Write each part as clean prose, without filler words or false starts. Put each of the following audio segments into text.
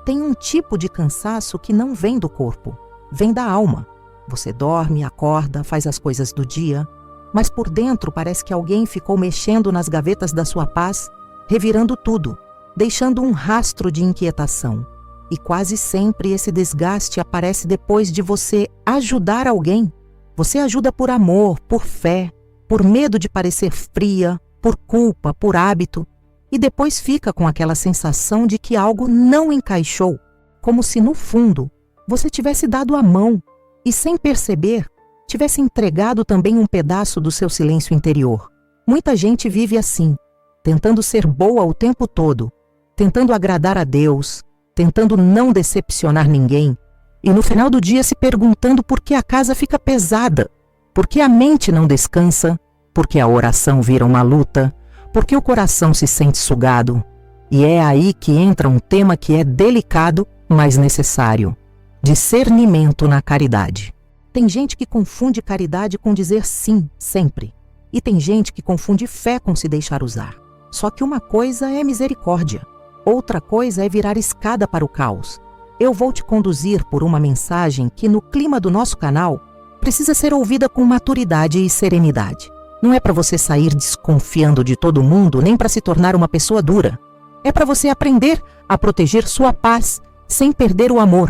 tem um tipo de cansaço que não vem do corpo, vem da alma. Você dorme, acorda, faz as coisas do dia, mas por dentro parece que alguém ficou mexendo nas gavetas da sua paz, revirando tudo, deixando um rastro de inquietação. E quase sempre esse desgaste aparece depois de você ajudar alguém. Você ajuda por amor, por fé, por medo de parecer fria, por culpa, por hábito, e depois fica com aquela sensação de que algo não encaixou, como se no fundo você tivesse dado a mão e, sem perceber, tivesse entregado também um pedaço do seu silêncio interior. Muita gente vive assim, tentando ser boa o tempo todo, tentando agradar a Deus, tentando não decepcionar ninguém, e no final do dia se perguntando por que a casa fica pesada, por que a mente não descansa, por que a oração vira uma luta, por que o coração se sente sugado. E é aí que entra um tema que é delicado, mas necessário: discernimento na caridade. Tem gente que confunde caridade com dizer sim, sempre. E tem gente que confunde fé com se deixar usar. Só que uma coisa é misericórdia, outra coisa é virar escada para o caos. Eu vou te conduzir por uma mensagem que, no clima do nosso canal, precisa ser ouvida com maturidade e serenidade. Não é para você sair desconfiando de todo mundo, nem para se tornar uma pessoa dura. É para você aprender a proteger sua paz sem perder o amor.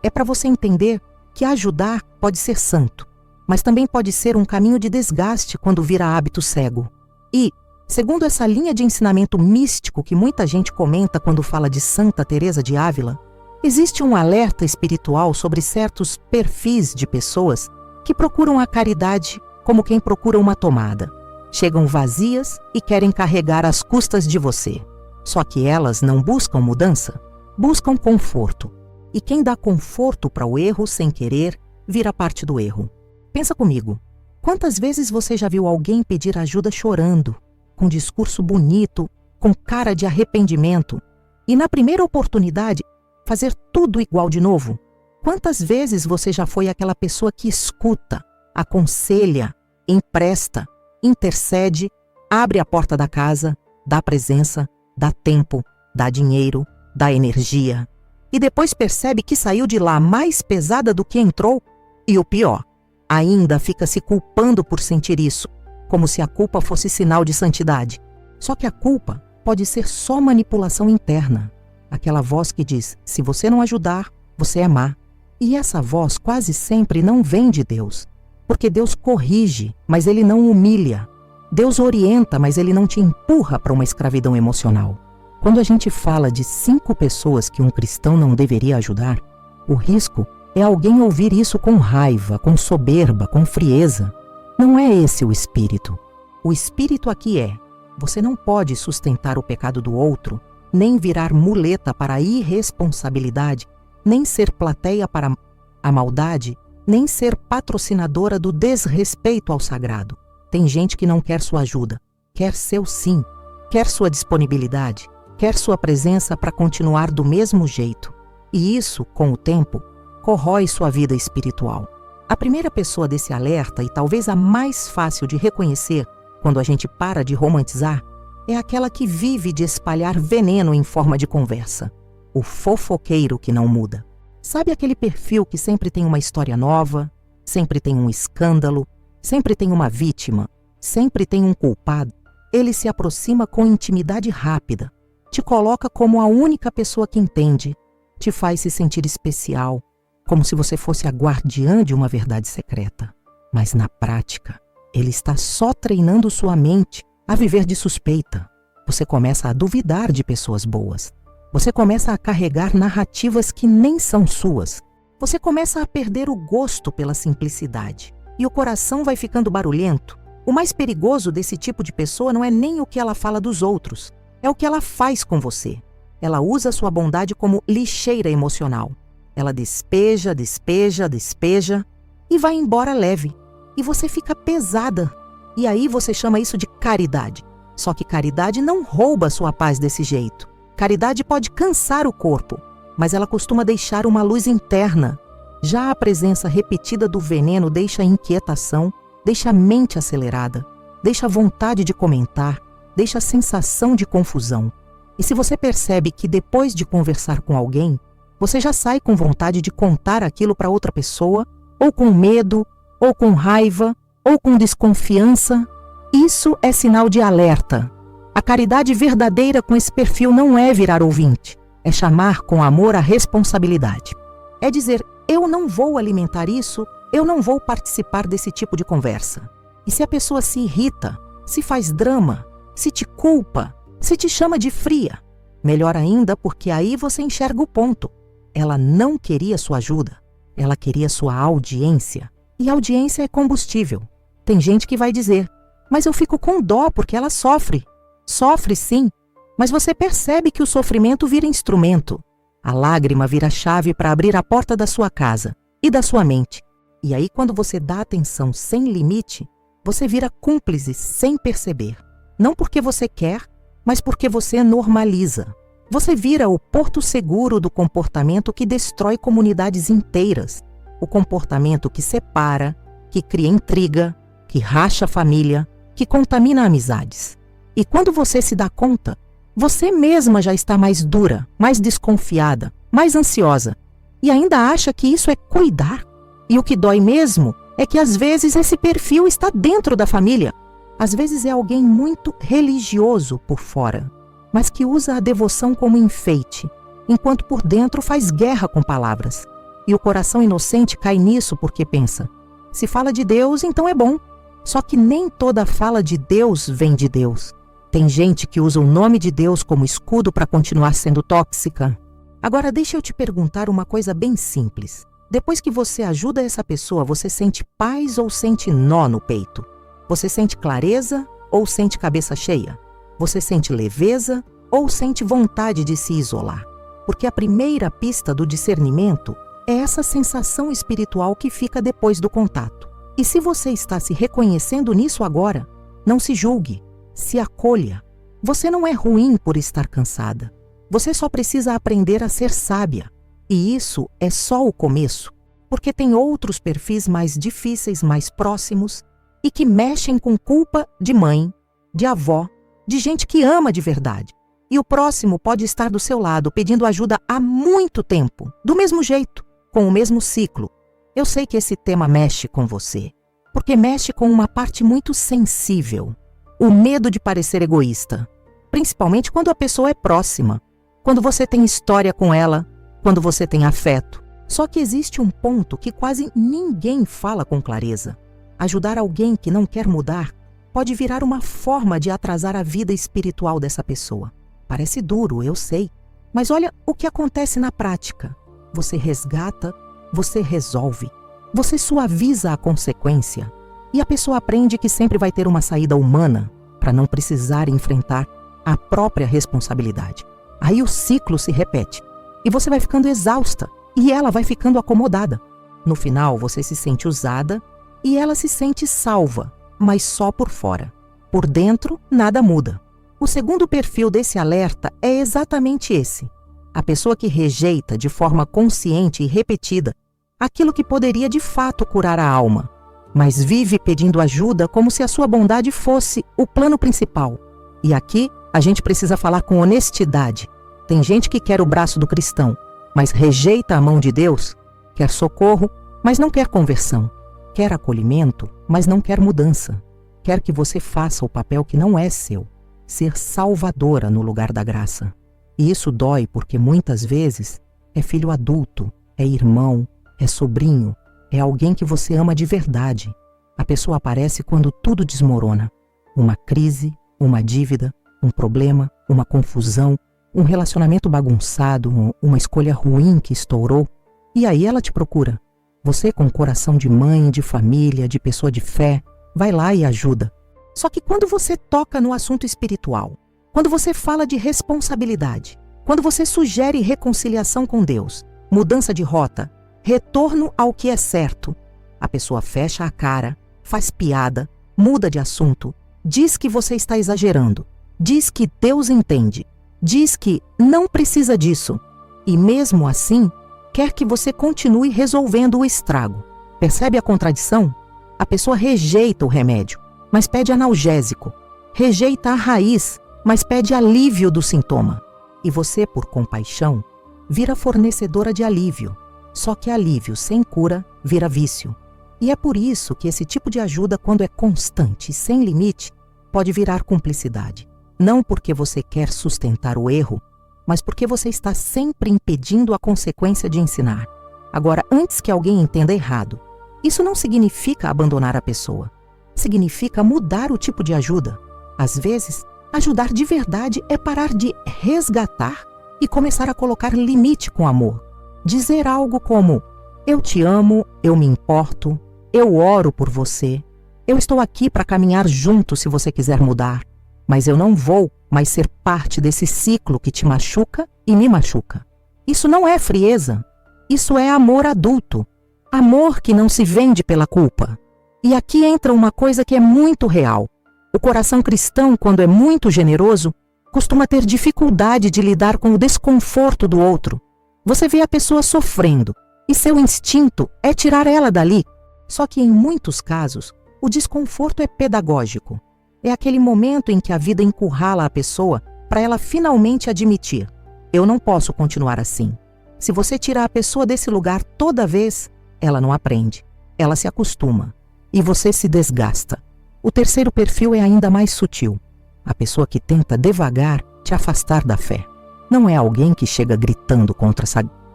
É para você entender que ajudar pode ser santo, mas também pode ser um caminho de desgaste quando vira hábito cego. E, segundo essa linha de ensinamento místico que muita gente comenta quando fala de Santa Teresa de Ávila, existe um alerta espiritual sobre certos perfis de pessoas que procuram a caridade como quem procura uma tomada. Chegam vazias e querem carregar às custas de você. Só que elas não buscam mudança, buscam conforto. E quem dá conforto para o erro sem querer, vira parte do erro. Pensa comigo, quantas vezes você já viu alguém pedir ajuda chorando, com discurso bonito, com cara de arrependimento, e na primeira oportunidade fazer tudo igual de novo? Quantas vezes você já foi aquela pessoa que escuta, aconselha, empresta, intercede, abre a porta da casa, dá presença, dá tempo, dá dinheiro, dá energia, e depois percebe que saiu de lá mais pesada do que entrou? E o pior, ainda fica se culpando por sentir isso, como se a culpa fosse sinal de santidade. Só que a culpa pode ser só manipulação interna. Aquela voz que diz: se você não ajudar, você é má. E essa voz quase sempre não vem de Deus, porque Deus corrige, mas Ele não humilha. Deus orienta, mas Ele não te empurra para uma escravidão emocional. Quando a gente fala de 5 pessoas que um cristão não deveria ajudar, o risco é alguém ouvir isso com raiva, com soberba, com frieza. Não é esse o espírito. O espírito aqui é: você não pode sustentar o pecado do outro, nem virar muleta para a irresponsabilidade, nem ser plateia para a maldade, nem ser patrocinadora do desrespeito ao sagrado. Tem gente que não quer sua ajuda, quer seu sim, quer sua disponibilidade, quer sua presença para continuar do mesmo jeito. E isso, com o tempo, corrói sua vida espiritual. A primeira pessoa desse alerta, e talvez a mais fácil de reconhecer quando a gente para de romantizar, é aquela que vive de espalhar veneno em forma de conversa. O fofoqueiro que não muda. Sabe aquele perfil que sempre tem uma história nova, sempre tem um escândalo, sempre tem uma vítima, sempre tem um culpado? Ele se aproxima com intimidade rápida, te coloca como a única pessoa que entende, te faz se sentir especial, como se você fosse a guardiã de uma verdade secreta. Mas na prática, ele está só treinando sua mente a viver de suspeita. Você começa a duvidar de pessoas boas. Você começa a carregar narrativas que nem são suas. Você começa a perder o gosto pela simplicidade. E o coração vai ficando barulhento. O mais perigoso desse tipo de pessoa não é nem o que ela fala dos outros, é o que ela faz com você. Ela usa sua bondade como lixeira emocional. Ela despeja, despeja, despeja e vai embora leve. E você fica pesada. E aí você chama isso de caridade. Só que caridade não rouba sua paz desse jeito. Caridade pode cansar o corpo, mas ela costuma deixar uma luz interna. Já a presença repetida do veneno deixa inquietação, deixa a mente acelerada, deixa a vontade de comentar, deixa a sensação de confusão. E se você percebe que depois de conversar com alguém, Você já sai com vontade de contar aquilo para outra pessoa, ou com medo, ou com raiva, ou com desconfiança. Isso é sinal de alerta. A caridade verdadeira com esse perfil não é virar ouvinte, é chamar com amor a responsabilidade. É dizer, eu não vou alimentar isso, eu não vou participar desse tipo de conversa. E se a pessoa se irrita, se faz drama, se te culpa, se te chama de fria, melhor ainda porque aí você enxerga o ponto. Ela não queria sua ajuda, ela queria sua audiência. E audiência é combustível. Tem gente que vai dizer, mas eu fico com dó porque ela sofre. Sofre sim, mas você percebe que o sofrimento vira instrumento. A lágrima vira chave para abrir a porta da sua casa e da sua mente. E aí quando você dá atenção sem limite, você vira cúmplice sem perceber. Não porque você quer, mas porque você normaliza. Você vira o porto seguro do comportamento que destrói comunidades inteiras. O comportamento que separa, que cria intriga, que racha a família, que contamina amizades. E quando você se dá conta, você mesma já está mais dura, mais desconfiada, mais ansiosa. E ainda acha que isso é cuidar. E o que dói mesmo é que às vezes esse perfil está dentro da família. Às vezes é alguém muito religioso por fora, mas que usa a devoção como enfeite, enquanto por dentro faz guerra com palavras. E o coração inocente cai nisso porque pensa, se fala de Deus, então é bom. Só que nem toda fala de Deus vem de Deus. Tem gente que usa o nome de Deus como escudo para continuar sendo tóxica. Agora deixa eu te perguntar uma coisa bem simples. Depois que você ajuda essa pessoa, você sente paz ou sente nó no peito? Você sente clareza ou sente cabeça cheia? Você sente leveza ou sente vontade de se isolar? Porque a primeira pista do discernimento é essa sensação espiritual que fica depois do contato. E se você está se reconhecendo nisso agora, não se julgue, se acolha. Você não é ruim por estar cansada. Você só precisa aprender a ser sábia. E isso é só o começo, porque tem outros perfis mais difíceis, mais próximos, e que mexem com culpa de mãe, de avó, de gente que ama de verdade. E o próximo pode estar do seu lado pedindo ajuda há muito tempo, do mesmo jeito, com o mesmo ciclo. Eu sei que esse tema mexe com você, porque mexe com uma parte muito sensível, o medo de parecer egoísta, principalmente quando a pessoa é próxima, quando você tem história com ela, quando você tem afeto. Só que existe um ponto que quase ninguém fala com clareza. Ajudar alguém que não quer mudar pode virar uma forma de atrasar a vida espiritual dessa pessoa. Parece duro, eu sei, mas olha o que acontece na prática. Você resgata, você resolve, você suaviza a consequência e a pessoa aprende que sempre vai ter uma saída humana para não precisar enfrentar a própria responsabilidade. Aí o ciclo se repete e você vai ficando exausta e ela vai ficando acomodada. No final, você se sente usada e ela se sente salva, mas só por fora. Por dentro, nada muda. O segundo perfil desse alerta é exatamente esse. A pessoa que rejeita de forma consciente e repetida aquilo que poderia de fato curar a alma, mas vive pedindo ajuda como se a sua bondade fosse o plano principal. E aqui a gente precisa falar com honestidade. Tem gente que quer o braço do cristão, mas rejeita a mão de Deus, quer socorro, mas não quer conversão, quer acolhimento, mas não quer mudança, quer que você faça o papel que não é seu, ser salvadora no lugar da graça. E isso dói porque muitas vezes é filho adulto, é irmão, é sobrinho, é alguém que você ama de verdade. A pessoa aparece quando tudo desmorona. Uma crise, uma dívida, um problema, uma confusão, um relacionamento bagunçado, uma escolha ruim que estourou. E aí ela te procura. Você, com coração de mãe, de família, de pessoa de fé, vai lá e ajuda. Só que quando você toca no assunto espiritual, quando você fala de responsabilidade, quando você sugere reconciliação com Deus, mudança de rota, retorno ao que é certo, a pessoa fecha a cara, faz piada, muda de assunto, diz que você está exagerando, diz que Deus entende, diz que não precisa disso e mesmo assim quer que você continue resolvendo o estrago. Percebe a contradição? A pessoa rejeita o remédio, mas pede analgésico, rejeita a raiz, mas pede alívio do sintoma. E você, por compaixão, vira fornecedora de alívio. Só que alívio sem cura vira vício. E é por isso que esse tipo de ajuda, quando é constante e sem limite, pode virar cumplicidade. Não porque você quer sustentar o erro, mas porque você está sempre impedindo a consequência de ensinar. Agora, antes que alguém entenda errado, isso não significa abandonar a pessoa. Significa mudar o tipo de ajuda. Às vezes, ajudar de verdade é parar de resgatar e começar a colocar limite com amor. Dizer algo como: eu te amo, eu me importo, eu oro por você, eu estou aqui para caminhar junto se você quiser mudar, mas eu não vou mais ser parte desse ciclo que te machuca e me machuca. Isso não é frieza, isso é amor adulto, amor que não se vende pela culpa. E aqui entra uma coisa que é muito real. O coração cristão, quando é muito generoso, costuma ter dificuldade de lidar com o desconforto do outro. Você vê a pessoa sofrendo e seu instinto é tirar ela dali. Só que em muitos casos, o desconforto é pedagógico. É aquele momento em que a vida encurrala a pessoa para ela finalmente admitir: eu não posso continuar assim. Se você tirar a pessoa desse lugar toda vez, ela não aprende, ela se acostuma e você se desgasta. O terceiro perfil é ainda mais sutil. A pessoa que tenta devagar te afastar da fé. Não é alguém que chega gritando contra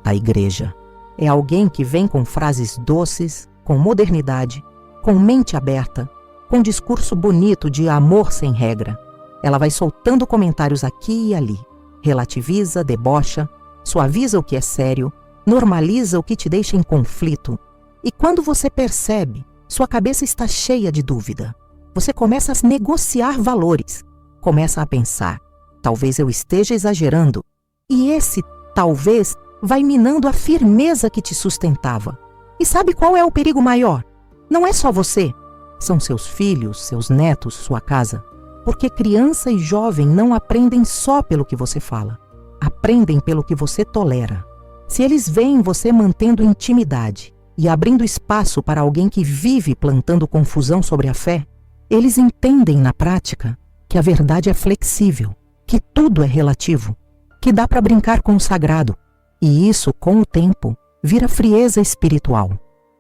a igreja. É alguém que vem com frases doces, com modernidade, com mente aberta, com discurso bonito de amor sem regra. Ela vai soltando comentários aqui e ali. Relativiza, debocha, suaviza o que é sério, normaliza o que te deixa em conflito. E quando você percebe, sua cabeça está cheia de dúvida. Você começa a negociar valores. Começa a pensar: talvez eu esteja exagerando. E esse talvez vai minando a firmeza que te sustentava. E sabe qual é o perigo maior? Não é só você. São seus filhos, seus netos, sua casa. Porque criança e jovem não aprendem só pelo que você fala. Aprendem pelo que você tolera. Se eles veem você mantendo intimidade e abrindo espaço para alguém que vive plantando confusão sobre a fé, eles entendem na prática que a verdade é flexível, que tudo é relativo, que dá para brincar com o sagrado. E isso, com o tempo, vira frieza espiritual.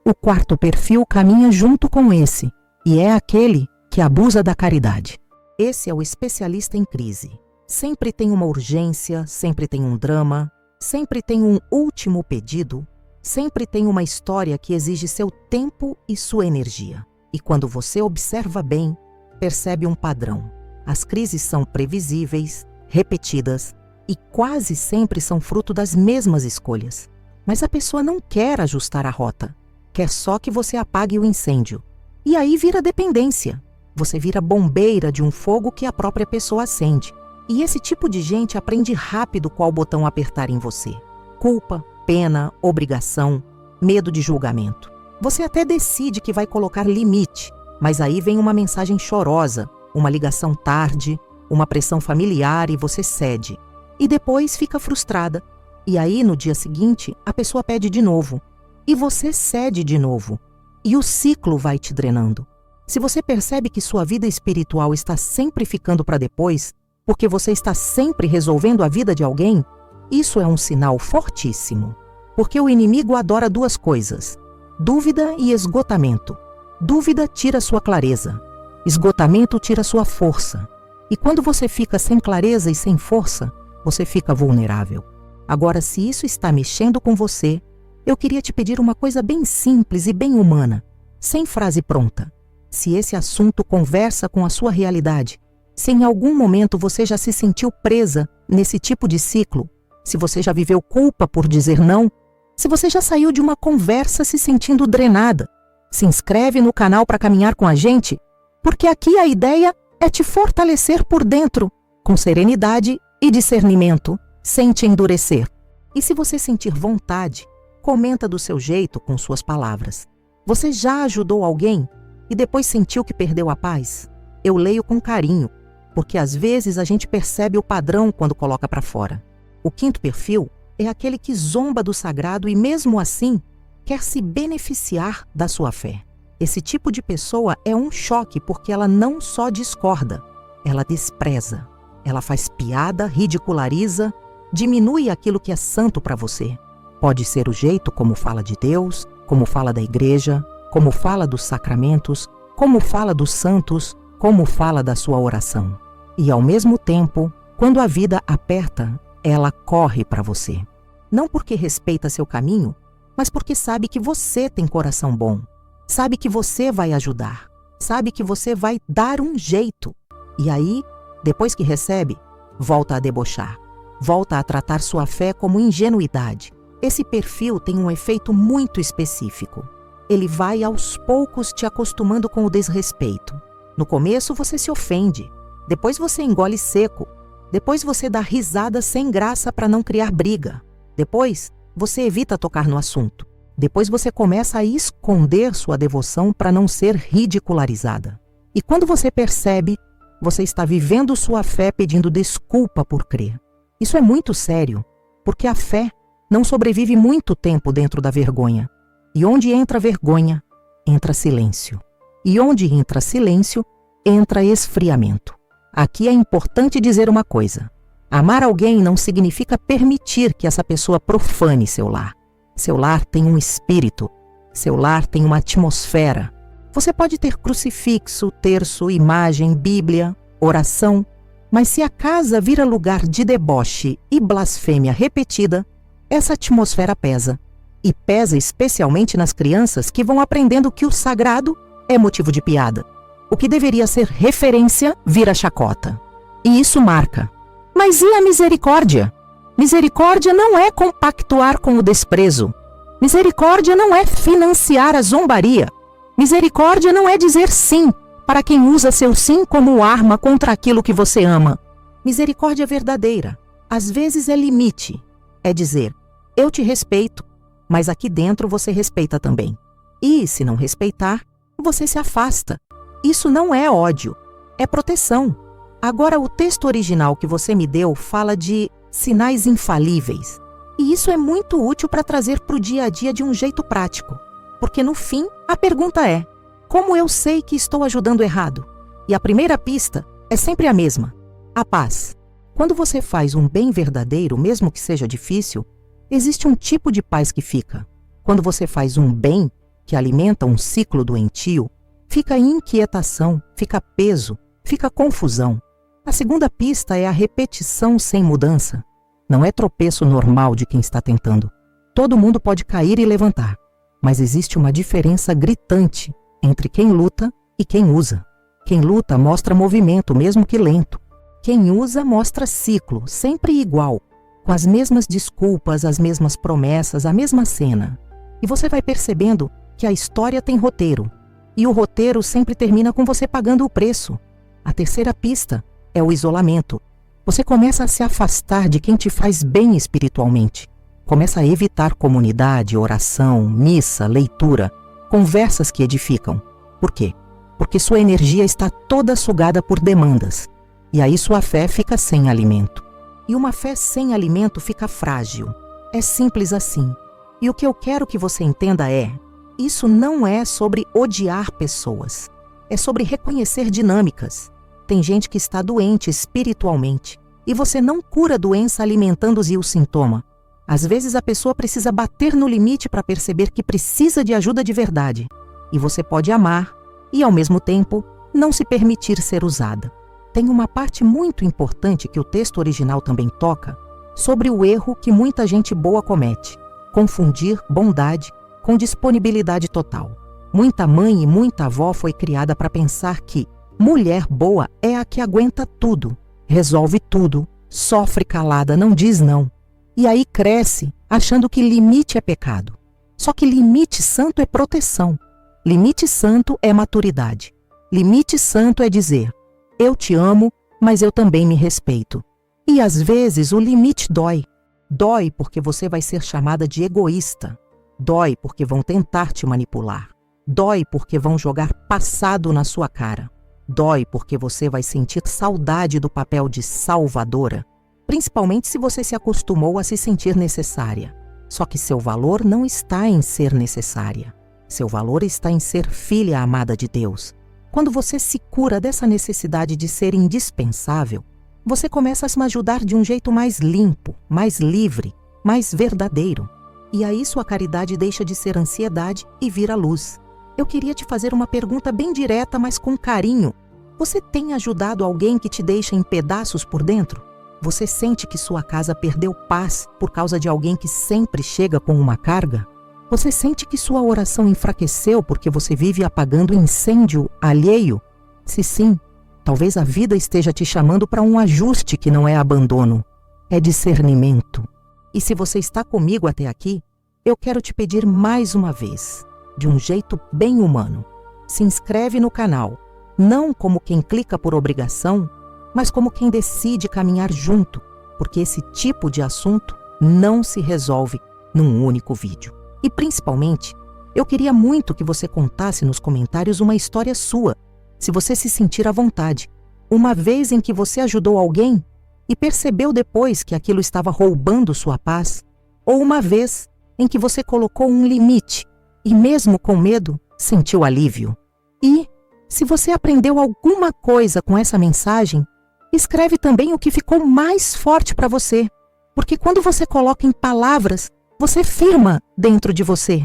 O quarto perfil caminha junto com esse, e é aquele que abusa da caridade. Esse é o especialista em crise. Sempre tem uma urgência, sempre tem um drama, sempre tem um último pedido, sempre tem uma história que exige seu tempo e sua energia. E quando você observa bem, percebe um padrão. As crises são previsíveis, repetidas e quase sempre são fruto das mesmas escolhas. Mas a pessoa não quer ajustar a rota, quer só que você apague o incêndio. E aí vira dependência. Você vira bombeira de um fogo que a própria pessoa acende. E esse tipo de gente aprende rápido qual botão apertar em você. Culpa, pena, obrigação, medo de julgamento. Você até decide que vai colocar limite, mas aí vem uma mensagem chorosa, uma ligação tarde, uma pressão familiar e você cede. E depois fica frustrada. E aí, no dia seguinte, a pessoa pede de novo. E você cede de novo. E o ciclo vai te drenando. Se você percebe que sua vida espiritual está sempre ficando para depois, porque você está sempre resolvendo a vida de alguém, isso é um sinal fortíssimo. Porque o inimigo adora duas coisas: dúvida e esgotamento. Dúvida tira sua clareza. Esgotamento tira sua força. E quando você fica sem clareza e sem força, você fica vulnerável. Agora, se isso está mexendo com você, eu queria te pedir uma coisa bem simples e bem humana, sem frase pronta. Se esse assunto conversa com a sua realidade, se em algum momento você já se sentiu presa nesse tipo de ciclo, se você já viveu culpa por dizer não, se você já saiu de uma conversa se sentindo drenada, se inscreve no canal para caminhar com a gente, porque aqui a ideia é te fortalecer por dentro, com serenidade e discernimento, sem te endurecer. E se você sentir vontade, comenta do seu jeito com suas palavras. Você já ajudou alguém e depois sentiu que perdeu a paz? Eu leio com carinho, porque às vezes a gente percebe o padrão quando coloca para fora. O quinto perfil é aquele que zomba do sagrado e mesmo assim quer se beneficiar da sua fé. Esse tipo de pessoa é um choque porque ela não só discorda, ela despreza, ela faz piada, ridiculariza diminui aquilo que é santo para você. Pode ser o jeito como fala de Deus, como fala da igreja, como fala dos sacramentos, como fala dos santos, como fala da sua oração. E ao mesmo tempo, quando a vida aperta, ela corre para você. Não porque respeita seu caminho, mas porque sabe que você tem coração bom. Sabe que você vai ajudar. Sabe que você vai dar um jeito. E aí, depois que recebe, volta a debochar. Volta a tratar sua fé como ingenuidade. Esse perfil tem um efeito muito específico. Ele vai aos poucos te acostumando com o desrespeito. No começo você se ofende. Depois você engole seco. Depois você dá risada sem graça para não criar briga. Depois você evita tocar no assunto. Depois você começa a esconder sua devoção para não ser ridicularizada. E quando você percebe, você está vivendo sua fé pedindo desculpa por crer. Isso é muito sério, porque a fé não sobrevive muito tempo dentro da vergonha. E onde entra vergonha, entra silêncio. E onde entra silêncio, entra esfriamento. Aqui é importante dizer uma coisa. Amar alguém não significa permitir que essa pessoa profane seu lar. Seu lar tem um espírito. Seu lar tem uma atmosfera. Você pode ter crucifixo, terço, imagem, Bíblia, oração, mas se a casa vira lugar de deboche e blasfêmia repetida, essa atmosfera pesa. E pesa especialmente nas crianças que vão aprendendo que o sagrado é motivo de piada. O que deveria ser referência vira chacota. E isso marca. Mas e a misericórdia? Misericórdia não é compactuar com o desprezo. Misericórdia não é financiar a zombaria. Misericórdia não é dizer sim para quem usa seu sim como arma contra aquilo que você ama. Misericórdia verdadeira, às vezes é limite. É dizer, eu te respeito, mas aqui dentro você respeita também. E, se não respeitar, você se afasta. Isso não é ódio, é proteção. Agora, o texto original que você me deu fala de sinais infalíveis. E isso é muito útil para trazer para o dia a dia de um jeito prático. Porque, no fim, a pergunta é, como eu sei que estou ajudando errado? E a primeira pista é sempre a mesma, a paz. Quando você faz um bem verdadeiro, mesmo que seja difícil, existe um tipo de paz que fica. Quando você faz um bem que alimenta um ciclo doentio, fica inquietação, fica peso, fica confusão. A segunda pista é a repetição sem mudança. Não é tropeço normal de quem está tentando. Todo mundo pode cair e levantar, mas existe uma diferença gritante entre quem luta e quem usa. Quem luta mostra movimento, mesmo que lento. Quem usa mostra ciclo, sempre igual, com as mesmas desculpas, as mesmas promessas, a mesma cena. E você vai percebendo que a história tem roteiro. E o roteiro sempre termina com você pagando o preço. A terceira pista é o isolamento. Você começa a se afastar de quem te faz bem espiritualmente. Começa a evitar comunidade, oração, missa, leitura, conversas que edificam. Por quê? Porque sua energia está toda sugada por demandas. E aí sua fé fica sem alimento. E uma fé sem alimento fica frágil. É simples assim. E o que eu quero que você entenda é, isso não é sobre odiar pessoas. É sobre reconhecer dinâmicas. Tem gente que está doente espiritualmente. E você não cura a doença alimentando-se o sintoma. Às vezes a pessoa precisa bater no limite para perceber que precisa de ajuda de verdade. E você pode amar e, ao mesmo tempo, não se permitir ser usada. Tem uma parte muito importante que o texto original também toca sobre o erro que muita gente boa comete: confundir bondade com disponibilidade total. Muita mãe e muita avó foi criada para pensar que mulher boa é a que aguenta tudo, resolve tudo, sofre calada, não diz não. E aí cresce achando que limite é pecado. Só que limite santo é proteção. Limite santo é maturidade. Limite santo é dizer, eu te amo, mas eu também me respeito. E às vezes o limite dói. Dói porque você vai ser chamada de egoísta. Dói porque vão tentar te manipular. Dói porque vão jogar passado na sua cara. Dói porque você vai sentir saudade do papel de salvadora. Principalmente se você se acostumou a se sentir necessária. Só que seu valor não está em ser necessária. Seu valor está em ser filha amada de Deus. Quando você se cura dessa necessidade de ser indispensável, você começa a se ajudar de um jeito mais limpo, mais livre, mais verdadeiro. E aí sua caridade deixa de ser ansiedade e vira luz. Eu queria te fazer uma pergunta bem direta, mas com carinho. Você tem ajudado alguém que te deixa em pedaços por dentro? Você sente que sua casa perdeu paz por causa de alguém que sempre chega com uma carga? Você sente que sua oração enfraqueceu porque você vive apagando incêndio alheio? Se sim, talvez a vida esteja te chamando para um ajuste que não é abandono, é discernimento. E se você está comigo até aqui, eu quero te pedir mais uma vez, de um jeito bem humano, se inscreve no canal, não como quem clica por obrigação, mas como quem decide caminhar junto, porque esse tipo de assunto não se resolve num único vídeo. E principalmente, eu queria muito que você contasse nos comentários uma história sua, se você se sentir à vontade. Uma vez em que você ajudou alguém e percebeu depois que aquilo estava roubando sua paz, ou uma vez em que você colocou um limite e mesmo com medo, sentiu alívio. E, se você aprendeu alguma coisa com essa mensagem, escreve também o que ficou mais forte para você, porque quando você coloca em palavras, você firma dentro de você.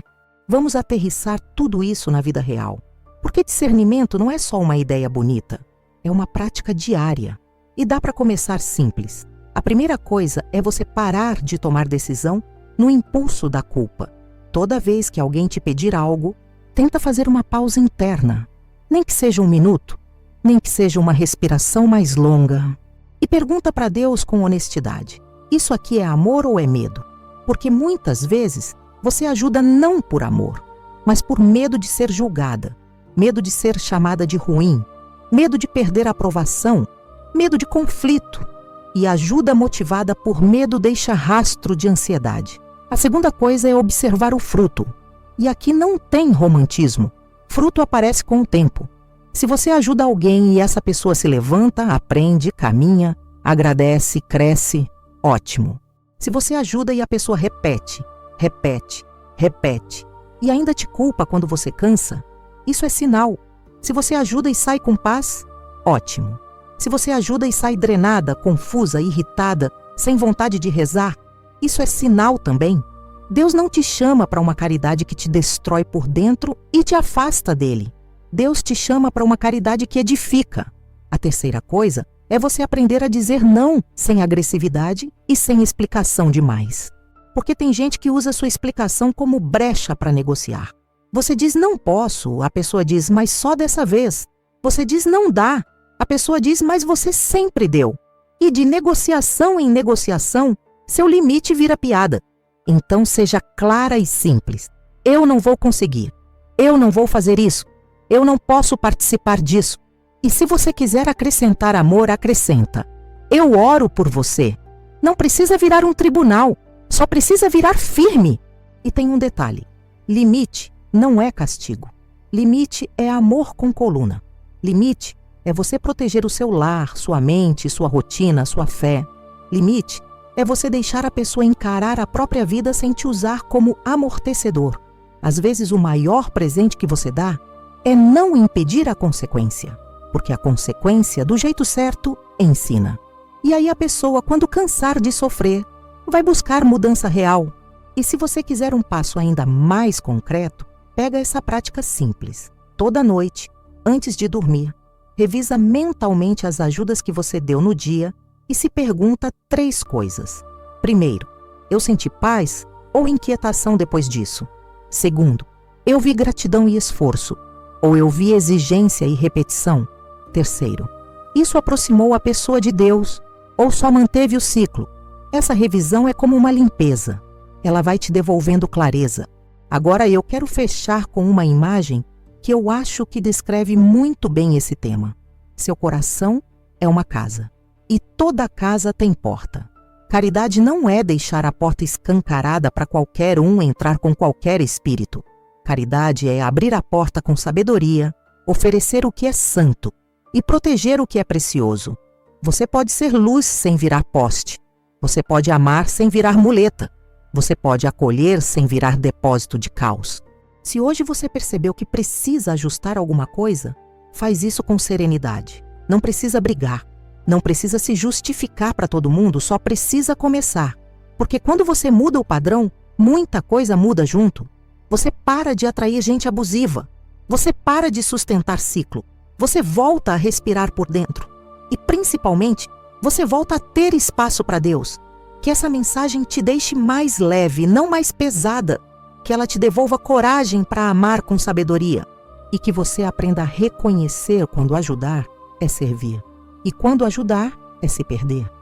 Vamos aterrissar tudo isso na vida real. Porque discernimento não é só uma ideia bonita, é uma prática diária. E dá para começar simples. A primeira coisa é você parar de tomar decisão no impulso da culpa. Toda vez que alguém te pedir algo, tenta fazer uma pausa interna. Nem que seja 1 minuto, nem que seja uma respiração mais longa. E pergunta para Deus com honestidade: isso aqui é amor ou é medo? Porque muitas vezes você ajuda não por amor, mas por medo de ser julgada, medo de ser chamada de ruim, medo de perder a aprovação, medo de conflito. E ajuda motivada por medo deixa rastro de ansiedade. A segunda coisa é observar o fruto. E aqui não tem romantismo. Fruto aparece com o tempo. Se você ajuda alguém e essa pessoa se levanta, aprende, caminha, agradece, cresce, ótimo. Se você ajuda e a pessoa repete, repete, repete, e ainda te culpa quando você cansa, isso é sinal. Se você ajuda e sai com paz, ótimo. Se você ajuda e sai drenada, confusa, irritada, sem vontade de rezar, isso é sinal também. Deus não te chama para uma caridade que te destrói por dentro e te afasta dele. Deus te chama para uma caridade que edifica. A terceira coisa é você aprender a dizer não sem agressividade e sem explicação demais. Porque tem gente que usa sua explicação como brecha para negociar. Você diz não posso, a pessoa diz mas só dessa vez. Você diz não dá, a pessoa diz mas você sempre deu. E de negociação em negociação, seu limite vira piada. Então seja clara e simples. Eu não vou conseguir. Eu não vou fazer isso. Eu não posso participar disso. E se você quiser acrescentar amor, acrescenta. Eu oro por você. Não precisa virar um tribunal, só precisa virar firme. E tem um detalhe: limite não é castigo. Limite é amor com coluna. Limite é você proteger o seu lar, sua mente, sua rotina, sua fé. Limite é você deixar a pessoa encarar a própria vida sem te usar como amortecedor. Às vezes o maior presente que você dá é não impedir a consequência. Porque a consequência, do jeito certo, ensina. E aí a pessoa, quando cansar de sofrer, vai buscar mudança real. E se você quiser um passo ainda mais concreto, pega essa prática simples. Toda noite, antes de dormir, revisa mentalmente as ajudas que você deu no dia e se pergunta 3 coisas. Primeiro, eu senti paz ou inquietação depois disso? Segundo, eu vi gratidão e esforço, ou eu vi exigência e repetição? Terceiro, isso aproximou a pessoa de Deus ou só manteve o ciclo? Essa revisão é como uma limpeza. Ela vai te devolvendo clareza. Agora eu quero fechar com uma imagem que eu acho que descreve muito bem esse tema. Seu coração é uma casa. E toda casa tem porta. Caridade não é deixar a porta escancarada para qualquer um entrar com qualquer espírito. Caridade é abrir a porta com sabedoria, oferecer o que é santo e proteger o que é precioso. Você pode ser luz sem virar poste. Você pode amar sem virar muleta. Você pode acolher sem virar depósito de caos. Se hoje você percebeu que precisa ajustar alguma coisa, faz isso com serenidade. Não precisa brigar. Não precisa se justificar para todo mundo, só precisa começar. Porque quando você muda o padrão, muita coisa muda junto. Você para de atrair gente abusiva. Você para de sustentar ciclo. Você volta a respirar por dentro. E, principalmente, você volta a ter espaço para Deus. Que essa mensagem te deixe mais leve, não mais pesada. Que ela te devolva coragem para amar com sabedoria. E que você aprenda a reconhecer quando ajudar é servir. E quando ajudar é se perder.